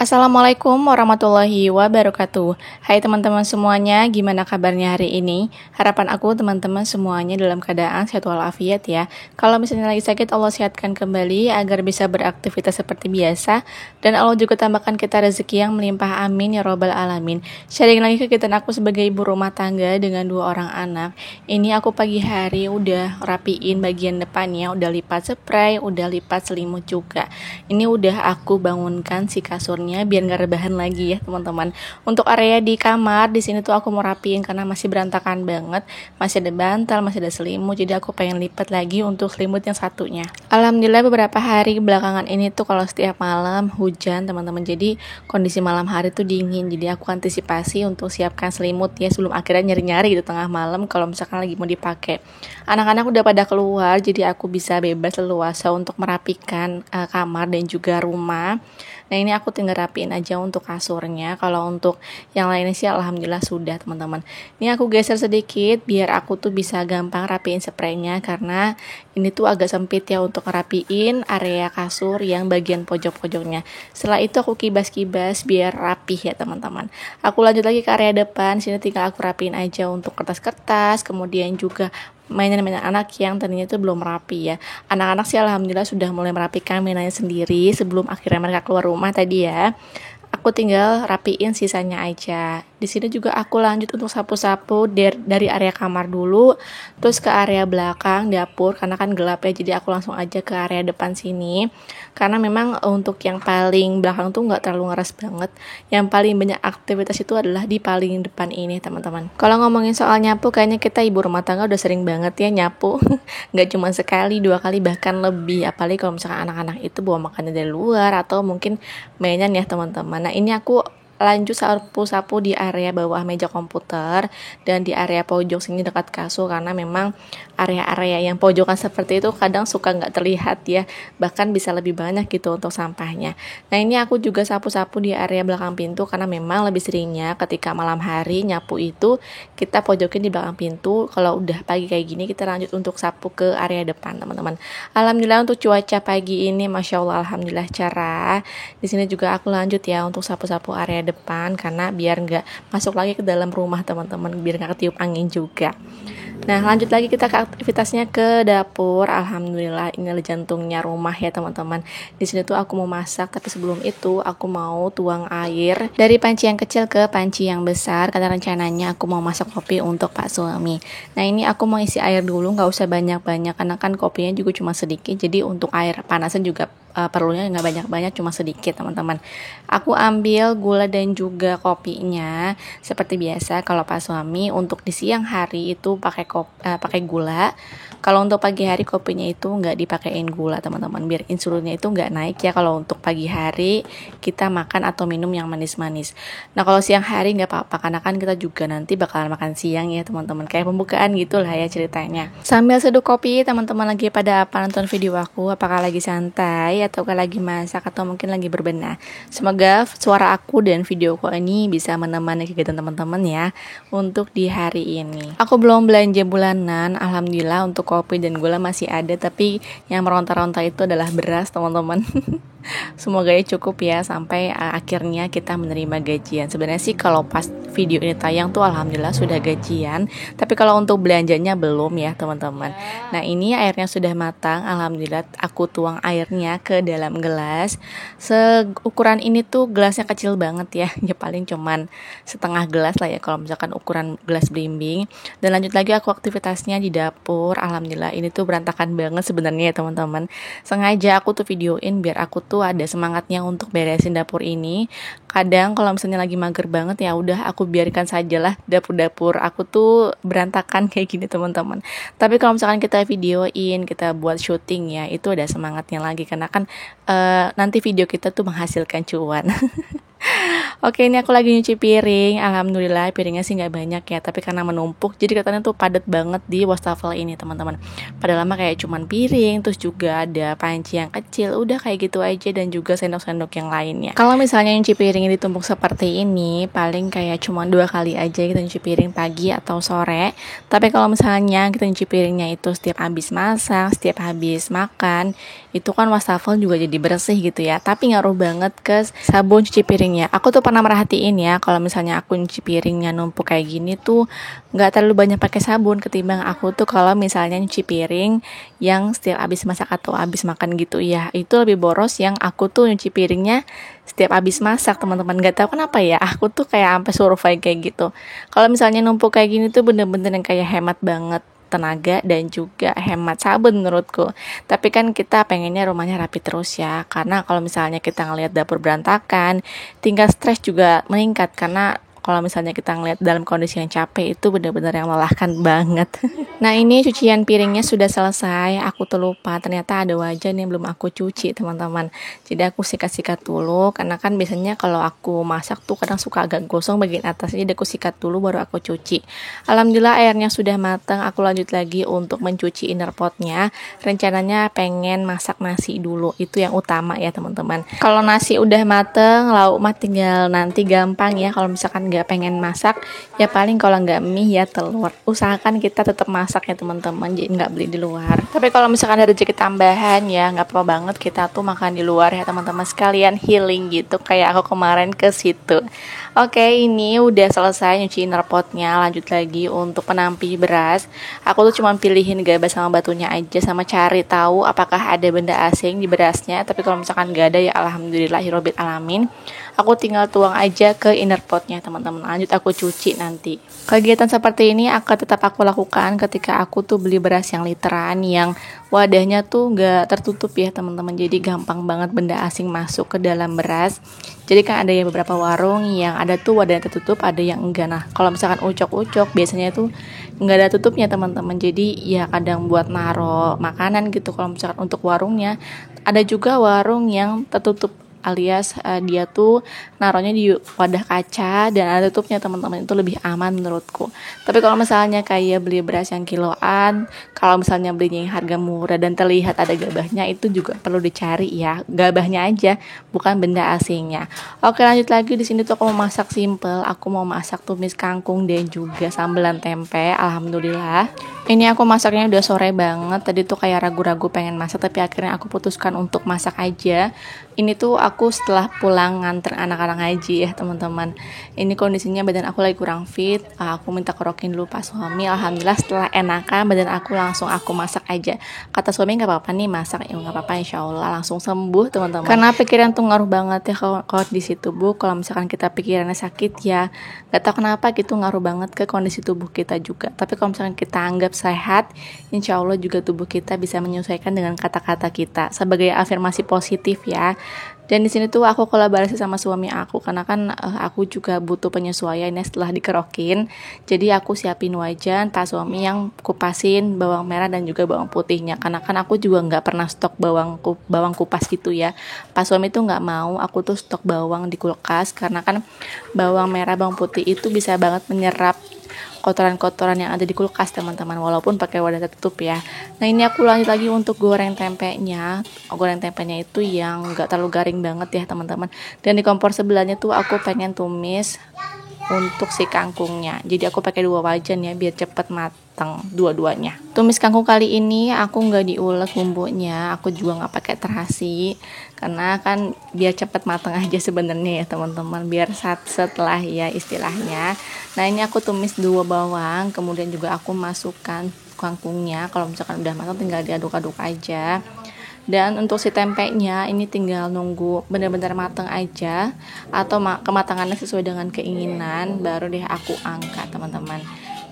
Assalamualaikum warahmatullahi wabarakatuh. Hai teman-teman semuanya, gimana kabarnya hari ini? Harapan aku teman-teman semuanya dalam keadaan sehat walafiat ya. Kalau misalnya lagi sakit, Allah sehatkan kembali agar bisa beraktivitas seperti biasa. Dan Allah juga tambahkan kita rezeki yang melimpah, amin ya robbal alamin. Sharing lagi kegiatan aku sebagai ibu rumah tangga dengan 2 orang anak. Ini aku pagi hari udah rapiin bagian depannya, udah lipat spray, udah lipat selimut juga. Ini udah aku bangunkan si kasurnya biar nggak rebahan lagi ya teman-teman. Untuk area di kamar di sini tuh aku mau rapiin karena masih berantakan banget, masih ada bantal, masih ada selimut, jadi aku pengen lipat lagi untuk selimut yang satunya. Alhamdulillah beberapa hari belakangan ini tuh kalau setiap malam hujan teman-teman, jadi kondisi malam hari tuh dingin, jadi aku antisipasi untuk siapkan selimut ya sebelum akhirnya nyari-nyari gitu tengah malam kalau misalkan lagi mau dipakai. Anak-anak udah pada keluar, jadi aku bisa bebas leluasa untuk merapikan kamar dan juga rumah. Nah ini aku tinggal rapiin aja untuk kasurnya. Kalau untuk yang lainnya sih alhamdulillah sudah teman-teman. Ini aku geser sedikit biar aku tuh bisa gampang rapiin spraynya, karena ini tuh agak sempit ya untuk ngerapiin area kasur yang bagian pojok-pojoknya. Setelah itu aku kibas-kibas biar rapih ya teman-teman. Aku lanjut lagi ke area depan. Sini tinggal aku rapiin aja untuk kertas-kertas, kemudian juga mainan-mainan anak yang tadinya itu belum rapi ya. Anak-anak sih alhamdulillah sudah mulai merapikan mainannya sendiri sebelum akhirnya mereka keluar rumah tadi ya. Aku tinggal rapiin sisanya aja. Di sini juga aku lanjut untuk sapu-sapu dari area kamar dulu, terus ke area belakang dapur karena kan gelap ya. Jadi aku langsung aja ke area depan sini. Karena memang untuk yang paling belakang tuh nggak terlalu ngeras banget. Yang paling banyak aktivitas itu adalah di paling depan ini teman-teman. Kalau ngomongin soal nyapu, kayaknya kita ibu rumah tangga udah sering banget ya nyapu. Nggak cuma sekali, 2 kali bahkan lebih. Apalagi kalau misalkan anak-anak itu bawa makanan dari luar atau mungkin mainan ya teman-teman. Nah ini aku lanjut sapu-sapu di area bawah meja komputer dan di area pojok sini dekat kasur, karena memang area-area yang pojokan seperti itu kadang suka nggak terlihat ya, bahkan bisa lebih banyak gitu untuk sampahnya. Nah ini aku juga sapu-sapu di area belakang pintu karena memang lebih seringnya ketika malam hari nyapu itu kita pojokin di belakang pintu. Kalau udah pagi kayak gini kita lanjut untuk sapu ke area depan teman-teman. Alhamdulillah untuk cuaca pagi ini masya Allah alhamdulillah cerah. Di sini juga aku lanjut ya untuk sapu-sapu area depan karena biar nggak masuk lagi ke dalam rumah teman-teman, biar nggak ketiup angin juga. Nah lanjut lagi kita ke aktivitasnya ke dapur. Alhamdulillah ini adalah jantungnya rumah ya teman-teman. Di sini tuh aku mau masak, tapi sebelum itu aku mau tuang air dari panci yang kecil ke panci yang besar karena rencananya aku mau masak kopi untuk Pak suami. Nah ini aku mau isi air dulu, nggak usah banyak-banyak karena kan kopinya juga cuma sedikit, jadi untuk air panasan juga perlunya nggak banyak-banyak, cuma sedikit teman-teman. Aku ambil gula dan juga kopinya seperti biasa. Kalau Pak suami untuk di siang hari itu pakai gula. Kalau untuk pagi hari kopinya itu nggak dipakein gula teman-teman, biar insulinnya itu nggak naik ya kalau untuk pagi hari kita makan atau minum yang manis-manis. Nah kalau siang hari nggak apa-apa karena kan kita juga nanti bakalan makan siang ya teman-teman, kayak pembukaan gitulah ya ceritanya. Sambil seduh kopi, teman-teman lagi pada apa nonton video aku? Apakah lagi santai ataukah lagi masak atau mungkin lagi berbenah? Semoga suara aku dan videoku ini bisa menemani kegiatan teman-teman ya untuk di hari ini. Aku belum belanja bulanan, alhamdulillah untuk kopi dan gula masih ada, tapi yang meronta-ronta itu adalah beras teman-teman. Semoga ya cukup ya sampai akhirnya kita menerima gajian. Sebenarnya sih kalau pas video ini tayang tuh alhamdulillah sudah gajian, tapi kalau untuk belanjanya belum ya teman-teman. Nah ini airnya sudah matang, alhamdulillah aku tuang airnya ke dalam gelas. Seukuran ini tuh gelasnya kecil banget ya, ya paling cuman setengah gelas lah ya kalau misalkan ukuran gelas belimbing. Dan lanjut lagi aku aktivitasnya di dapur. Alhamdulillah ini tuh berantakan banget sebenarnya ya teman-teman. Sengaja aku tuh videoin biar aku tuh ada semangatnya untuk beresin dapur ini. Kadang kalau misalnya lagi mager banget ya udah aku biarkan sajalah dapur-dapur aku tuh berantakan kayak gini teman-teman. Tapi kalau misalkan kita videoin, kita buat syuting ya, itu ada semangatnya lagi karena kan nanti video kita tuh menghasilkan cuan. Oke, ini aku lagi nyuci piring. Alhamdulillah piringnya sih nggak banyak ya, tapi karena menumpuk jadi katanya tuh padat banget di wastafel ini teman-teman. Padahal mah kayak cuman piring, terus juga ada panci yang kecil, udah kayak gitu aja, dan juga sendok-sendok yang lainnya. Kalau misalnya nyuci piring ini ditumpuk seperti ini, paling kayak cuma 2 kali aja kita nyuci piring, pagi atau sore. Tapi kalau misalnya kita nyuci piringnya itu setiap habis masak, setiap habis makan, itu kan wastafel juga jadi bersih gitu ya. Tapi ngaruh banget ke sabun cuci piringnya. Aku tuh pernah merhatiin ya, kalau misalnya aku nyuci piringnya numpuk kayak gini tuh nggak terlalu banyak pakai sabun, ketimbang aku tuh kalau misalnya nyuci piring yang setiap habis masak atau habis makan gitu ya, itu lebih boros yang aku tuh nyuci piringnya setiap habis masak teman-teman. Nggak tahu kenapa ya, aku tuh kayak sampai survei kayak gitu. Kalau misalnya numpuk kayak gini tuh bener-bener yang kayak hemat banget tenaga dan juga hemat sabun menurutku. Tapi kan kita pengennya rumahnya rapi terus ya, karena kalau misalnya kita ngelihat dapur berantakan, tingkat stres juga meningkat, karena kalau misalnya kita ngeliat dalam kondisi yang capek itu benar-benar yang melelahkan banget. Nah, ini cucian piringnya sudah selesai. Aku tuh lupa ternyata ada wajan yang belum aku cuci teman-teman. Jadi aku sikat-sikat dulu, karena kan biasanya kalau aku masak tuh kadang suka agak gosong bagian atasnya, jadi aku sikat dulu baru aku cuci. Alhamdulillah airnya sudah matang. Aku lanjut lagi untuk mencuci inner potnya. Rencananya pengen masak nasi dulu, itu yang utama ya teman-teman. Kalau nasi udah mateng, lauk mah tinggal nanti gampang ya. Kalau misalkan nggak pengen masak ya paling kalau nggak mie ya telur. Usahakan kita tetap masak ya teman-teman, jadi nggak beli di luar. Tapi kalau misalkan ada rezeki tambahan ya nggak apa-apa banget kita tuh makan di luar ya teman-teman, sekalian healing gitu kayak aku kemarin ke situ. Oke, ini udah selesai nyuci inner potnya. Lanjut lagi untuk penampi beras. Aku tuh cuma pilihin gabah sama batunya aja, sama cari tahu apakah ada benda asing di berasnya. Tapi kalau misalkan nggak ada ya alhamdulillahirobbil alamin. Aku tinggal tuang aja ke inner potnya teman-teman. Lanjut aku cuci nanti. Kegiatan seperti ini akan tetap aku lakukan ketika aku tuh beli beras yang literan, yang wadahnya tuh nggak tertutup ya teman-teman. Jadi gampang banget benda asing masuk ke dalam beras. Jadi kan ada yang beberapa warung yang ada tuh wadahnya tertutup, ada yang enggak. Nah, kalau misalkan ucok-ucok biasanya tuh nggak ada tutupnya teman-teman. Jadi ya kadang buat naro makanan gitu. Kalau misalkan untuk warungnya, ada juga warung yang tertutup, alias dia tuh naruhnya di wadah kaca dan ada tutupnya teman-teman, itu lebih aman menurutku. Tapi kalau misalnya kayak beli beras yang kiloan, kalau misalnya belinya yang harga murah dan terlihat ada gabahnya, itu juga perlu dicari ya, gabahnya aja bukan benda asingnya. Oke, lanjut lagi. Di sini tuh aku mau masak simple, aku mau masak tumis kangkung dan juga sambelan tempe. Alhamdulillah ini aku masaknya udah sore banget. Tadi tuh kayak ragu-ragu pengen masak, tapi akhirnya aku putuskan untuk masak aja. Ini tuh aku setelah pulang nganter anak-anak ngaji ya teman-teman. Ini kondisinya badan aku lagi kurang fit. Aku minta kerokin dulu Pak suami. Alhamdulillah setelah enakan badan aku, langsung aku masak aja. Kata suami nggak apa-apa nih masak, ya nggak apa-apa, insya Allah langsung sembuh teman-teman. Karena pikiran tuh ngaruh banget ya kalau kondisi tubuh. Kalau misalkan kita pikirannya sakit ya nggak tahu kenapa gitu, ngaruh banget ke kondisi tubuh kita juga. Tapi kalau misalkan kita anggap sehat, insya Allah juga tubuh kita bisa menyesuaikan dengan kata-kata kita sebagai afirmasi positif ya. Dan di sini tuh aku kolaborasi sama suami aku, karena kan aku juga butuh penyesuaian ya setelah dikerokin. Jadi aku siapin wajan, Pak suami yang kupasin bawang merah dan juga bawang putihnya, karena kan aku juga nggak pernah stok bawang kupas gitu ya. Pak suami tuh nggak mau aku tuh stok bawang di kulkas, karena kan bawang merah bawang putih itu bisa banget menyerap kotoran-kotoran yang ada di kulkas teman-teman, walaupun pakai wadah tertutup ya. Nah, ini aku lanjut lagi untuk goreng tempenya. Goreng tempenya itu yang nggak terlalu garing banget ya teman-teman. Dan di kompor sebelahnya tuh aku pengen tumis untuk si kangkungnya. Jadi aku pakai 2 wajan ya biar cepet matang dua-duanya. Tumis kangkung kali ini aku nggak diulek bumbunya, aku juga nggak pakai terasi, karena kan biar cepet matang aja sebenarnya ya teman-teman, biar setelah ya istilahnya. Nah, ini aku tumis 2 bawang, kemudian juga aku masukkan kangkungnya. Kalau misalkan udah matang tinggal diaduk-aduk aja. Dan untuk si tempenya ini tinggal nunggu benar-benar matang aja, atau kematangannya sesuai dengan keinginan, baru deh aku angkat teman-teman.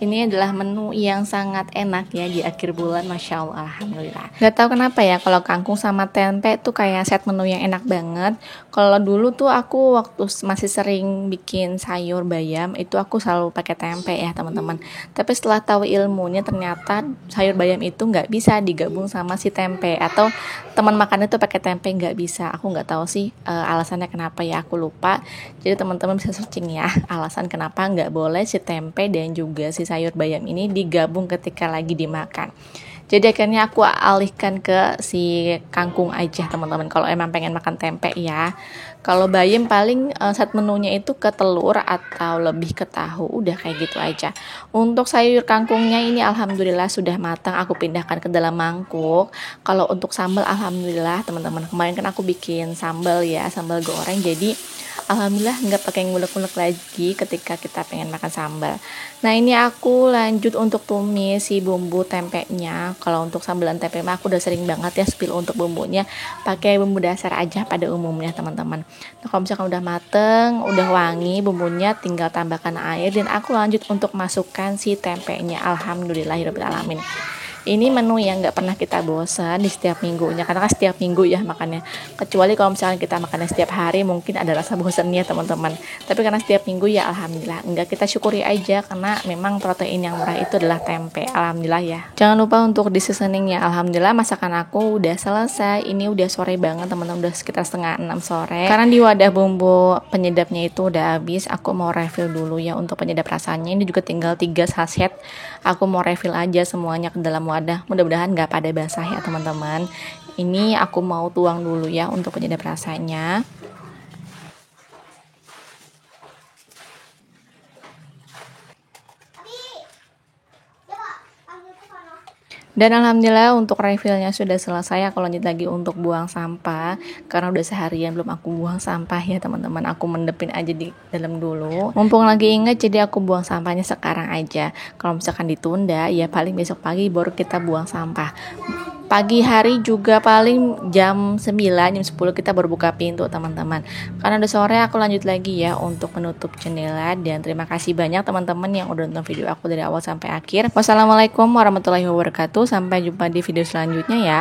Ini adalah menu yang sangat enak ya di akhir bulan, Masya Allah, Alhamdulillah. Gak tahu kenapa ya, kalau kangkung sama tempe tuh kayak set menu yang enak banget. Kalau dulu tuh aku waktu masih sering bikin sayur bayam, itu aku selalu pakai tempe ya teman-teman. Tapi setelah tahu ilmunya ternyata sayur bayam itu nggak bisa digabung sama si tempe, atau teman makan itu pakai tempe nggak bisa. Aku nggak tahu sih alasannya kenapa ya, aku lupa. Jadi teman-teman bisa searching ya alasan kenapa nggak boleh si tempe dan juga si sayur bayam ini digabung ketika lagi dimakan. Jadi akhirnya aku alihkan ke si kangkung aja teman-teman, kalau emang pengen makan tempe ya. Kalau bayam paling set menunya itu ke telur atau lebih ke tahu, udah kayak gitu aja. Untuk sayur kangkungnya ini alhamdulillah sudah matang, aku pindahkan ke dalam mangkuk. Kalau untuk sambal alhamdulillah teman-teman, kemarin kan aku bikin sambal ya, sambal goreng, jadi alhamdulillah nggak pakai ngulek-ngulek lagi ketika kita pengen makan sambal. Nah ini aku lanjut untuk tumis si bumbu tempenya. Kalau untuk sambalan tempe mah aku udah sering banget ya spill untuk bumbunya, pakai bumbu dasar aja pada umumnya teman-teman. Nah kalau misalkan udah mateng, udah wangi bumbunya, tinggal tambahkan air dan aku lanjut untuk masukkan si tempenya. Alhamdulillahirabbil alamin. Ini menu yang nggak pernah kita bosan di setiap minggunya, karena kan setiap minggu ya makannya. Kecuali kalau misalnya kita makannya setiap hari mungkin ada rasa bosannya teman-teman. Tapi karena setiap minggu ya alhamdulillah, enggak, kita syukuri aja karena memang protein yang murah itu adalah tempe. Alhamdulillah ya. Jangan lupa untuk di seasoning ya. Alhamdulillah masakan aku udah selesai. Ini udah sore banget teman-teman, udah sekitar setengah 6 sore. Karena di wadah bumbu penyedapnya itu udah habis, aku mau refill dulu ya untuk penyedap rasanya. Ini juga tinggal 3 sachet. Aku mau refill aja semuanya ke dalam wadah, mudah-mudahan nggak pada basah ya teman-teman. Ini aku mau tuang dulu ya untuk penyedap rasanya. Dan alhamdulillah untuk refillnya sudah selesai. Aku lanjut lagi untuk buang sampah, karena udah seharian belum aku buang sampah ya teman-teman. Aku mendepin aja di dalam dulu, mumpung lagi inget, jadi aku buang sampahnya sekarang aja. Kalau misalkan ditunda ya paling besok pagi baru kita buang sampah. Pagi hari juga paling jam 9, jam 10 kita baru buka pintu teman-teman. Karena udah sore, aku lanjut lagi ya untuk menutup jendela. Dan terima kasih banyak teman-teman yang udah nonton video aku dari awal sampai akhir. Wassalamualaikum warahmatullahi wabarakatuh. Sampai jumpa di video selanjutnya ya.